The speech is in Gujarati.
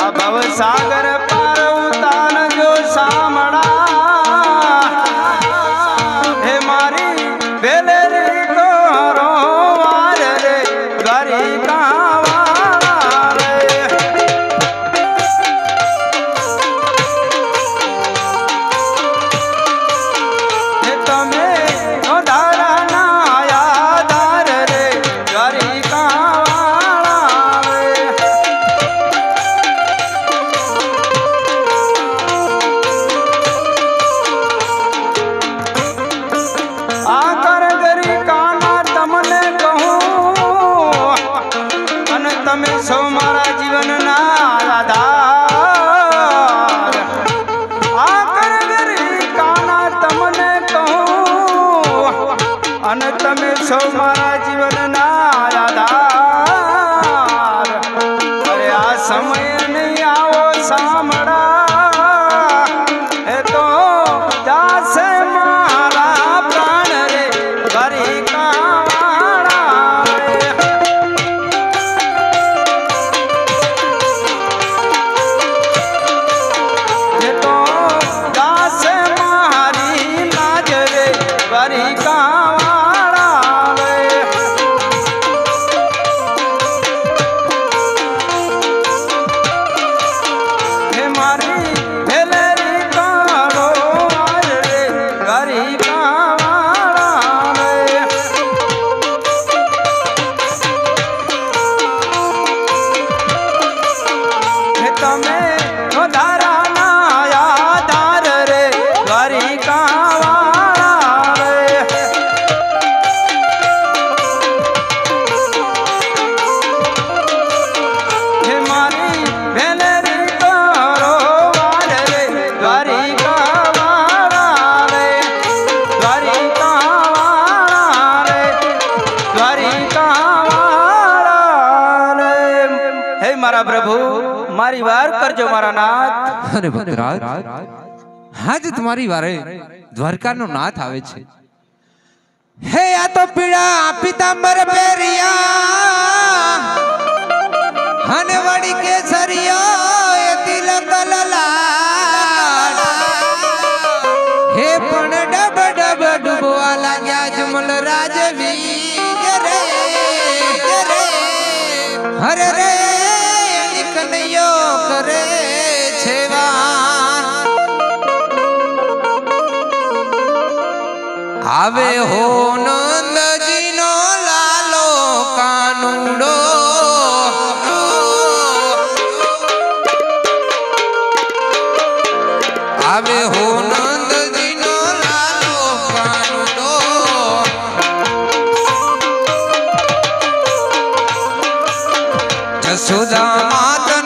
આ ભવ સાગર પાર ઉતાન જો સામડા હે મારી વેલેરી તો હરો વાર રે દ્વારિકા વાળા રે હે તમે ધારા ના યાદાર રે દ્વારિકા તમે સૌ મારા જીવનના આધાર આ કરગરી કાના તમને કહું અને તમે સૌ મારા જીવનના આધાર અરે આ સમય નહીં આવો સાંભળા એ તો જાશે મારા પ્રાણ રે દ્વારિકા મારા પ્રભુ મારી વાર કરજો મારા નાથ અરે ભક્તરાજ આજ તમારી વારે દ્વારકાનો નાથ આવે છે હે આ તો પીળા પીતાંબર પહેર્યા અને વડી કેસરિયો એ તિલક લાલ હે પણ ડબ ડબ ડૂબવા લાગ્યા જમલ રાજવી રે હરે રે કરે છેવા આવે હો નંદજીનો લાલો કાનુડો આવે હો નંદજીનો લાલો કાનુડો જશોદા માતા